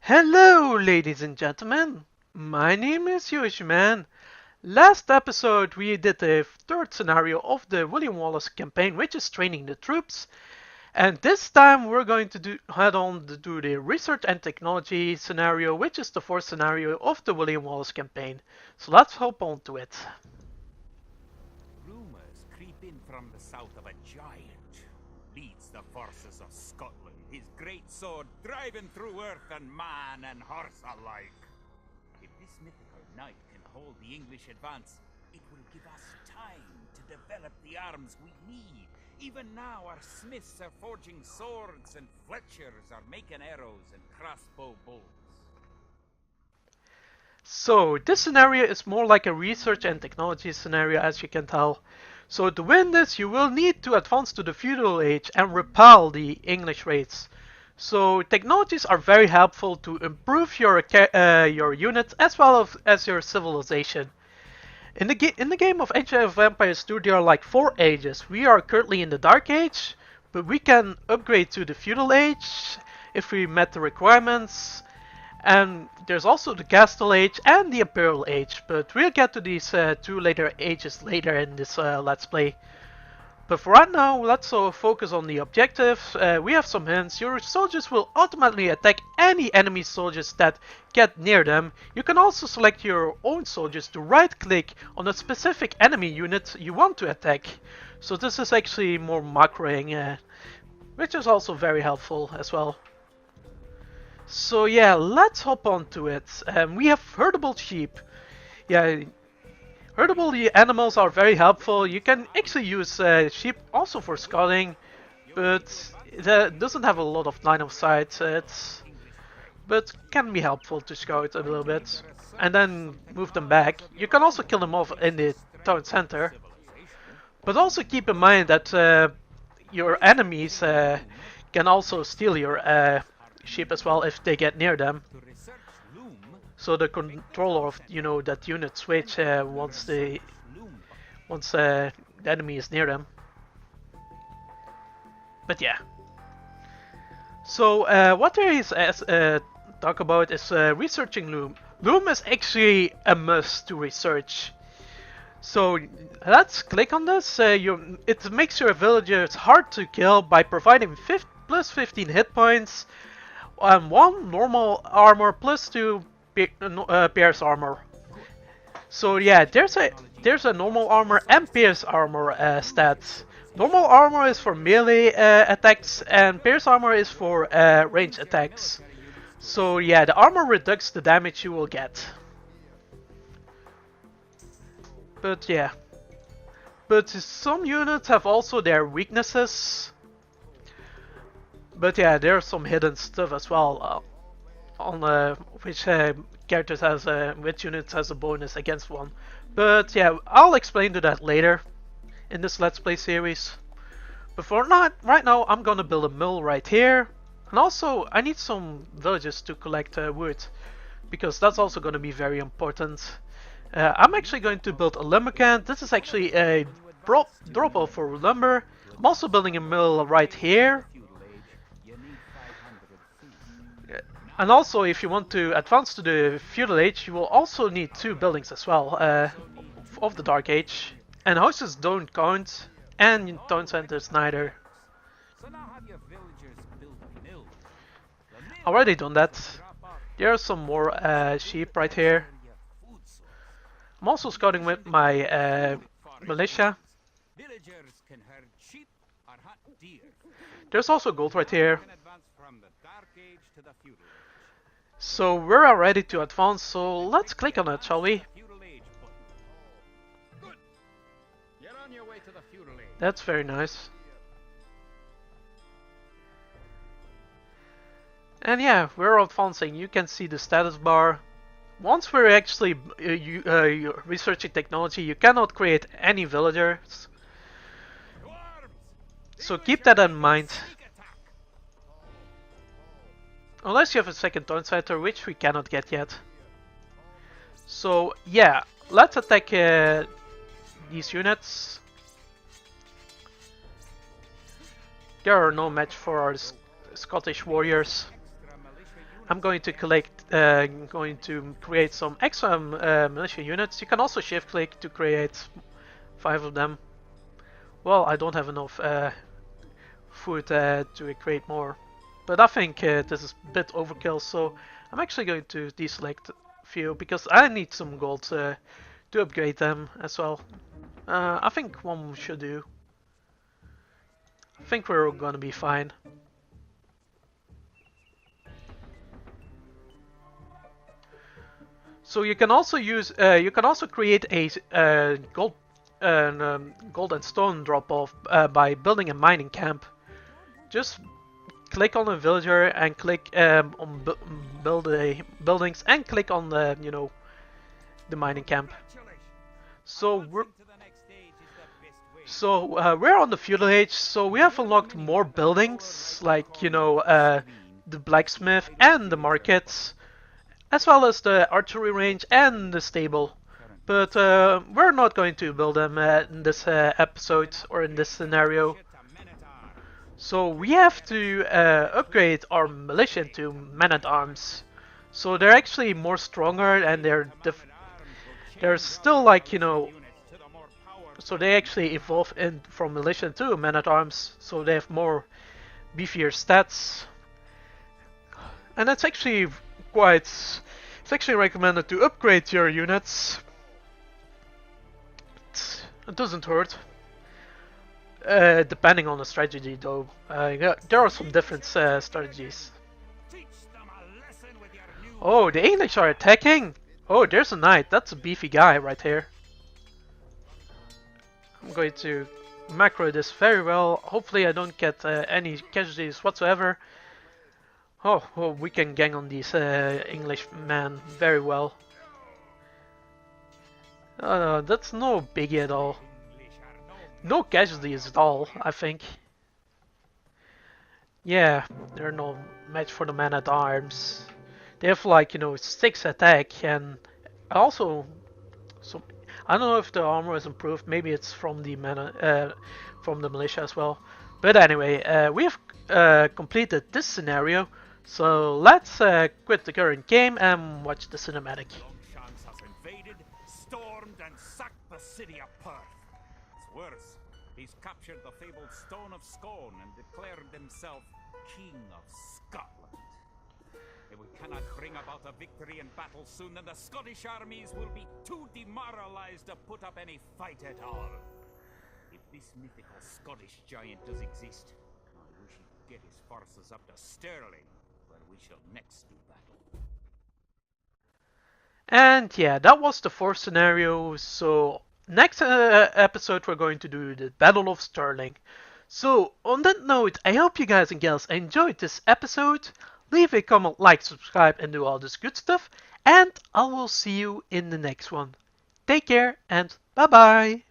Hello, ladies and gentlemen. My name is Yoshman. Last episode, we did the third scenario of the William Wallace campaign, which is training the troops. And this time, we're going to head on to do the research and technology scenario, which is the fourth scenario of the William Wallace campaign. So let's hop on to it. Rumours creep in from the south of a giant. Leads the forces of Scotland, his great sword driving through earth and man and horse alike. If this mythical knight can hold the English advance, it will give us time to develop the arms we need. Even now our smiths are forging swords and fletchers are making arrows and crossbow bolts. So this scenario is more like a research and technology scenario, as you can tell. So to win this, you will need to advance to the feudal age and repel the English raids. So technologies are very helpful to improve your units as well as your civilization. In the game of Age of Empires 2, there are like 4 ages. We are currently in the Dark Age, but we can upgrade to the feudal age if we met the requirements. And there's also the Castle Age and the Imperial Age, but we'll get to these two later ages later in this Let's Play. But for right now, let's focus on the objective. We have some hints. Your soldiers will automatically attack any enemy soldiers that get near them. You can also select your own soldiers to right-click on a specific enemy unit you want to attack. So this is actually more macroing, which is also very helpful as well. So yeah, let's hop on to it. We have herdable sheep. Yeah, herdable animals are very helpful. You can actually use sheep also for scouting, but it doesn't have a lot of line of sight. But can be helpful to scout a little bit and then move them back. You can also kill them off in the town center. But also keep in mind that your enemies can also steal your sheep as well if they get near them. So the controller of that unit switch once the enemy is near them. But yeah. So what there is talk about is researching loom. Loom is actually a must to research. So let's click on this. It makes your villagers hard to kill by providing plus 15 hit points. 1 normal armor plus 2 pierce armor. So yeah, there's a normal armor and pierce armor stats. Normal armor is for melee attacks and pierce armor is for range attacks. So yeah, the armor reduces the damage you will get. But yeah. But some units have also their weaknesses. But yeah, there's some hidden stuff as well on which characters has which units has a bonus against one. But yeah, I'll explain to that later in this Let's Play series. But for right now, I'm gonna build a mill right here, and also I need some villages to collect wood because that's also gonna be very important. I'm actually going to build a lumber camp. This is actually a drop-off for lumber. I'm also building a mill right here. And also, if you want to advance to the feudal age, you will also need 2 buildings as well of the Dark Age. And houses don't count, and town centers neither. Already done that. There are some more sheep right here. I'm also scouting with my militia. There's also gold right here. So we're ready to advance, so let's click on it, shall we? That's very nice. And yeah, we're advancing. You can see the status bar. Once we're actually researching technology, you cannot create any villagers. So keep that in mind. Unless you have a second town center, which we cannot get yet. So yeah, let's attack these units. They are no match for our Scottish warriors. I'm going to create some extra militia units. You can also shift click to create 5 of them. Well, I don't have enough food to create more, but I think this is a bit overkill, so I'm actually going to deselect a few because I need some gold to upgrade them as well. I think one should do. I think we're gonna be fine. So you can also create a gold and stone drop off by building a mining camp. Just click on a villager and click on buildings and click on the the mining camp. So we're on the feudal age, so we have unlocked more buildings like the blacksmith and the markets, as well as the archery range and the stable. But we're not going to build them in this episode or in this scenario. So we have to upgrade our militia to men-at-arms. So they're actually more stronger and they're still like so they actually evolve from militia to men-at-arms. So they have more beefier stats, and that's actually it's actually recommended to upgrade your units. It doesn't hurt. Depending on the strategy though. There are some different strategies. Oh, the English are attacking! Oh, there's a knight. That's a beefy guy right here. I'm going to macro this very well. Hopefully I don't get any casualties whatsoever. Oh, well, we can gang on these English men very well. That's no biggie at all. No casualties at all, I think. Yeah, they're no match for the men-at-arms. They have like 6 attack and also so I don't know if the armor is improved. Maybe it's from the militia as well. But anyway, we have completed this scenario. So let's quit the current game and watch the cinematic. Longshanks has invaded, stormed, and sacked the city of Perth. It's worse. He's captured the fabled Stone of Scone and declared himself King of Scotland. If we cannot bring about a victory in battle soon, then the Scottish armies will be too demoralized to put up any fight at all. If this mythical Scottish giant does exist, I wish he'd get his forces up to Stirling, where we shall next do battle. And yeah, that was the 4th scenario. So next episode we're going to do the Battle of Stirling. So on that note, I hope you guys and gals enjoyed this episode. Leave a comment, like, subscribe, and do all this good stuff. And I will see you in the next one. Take care and bye bye.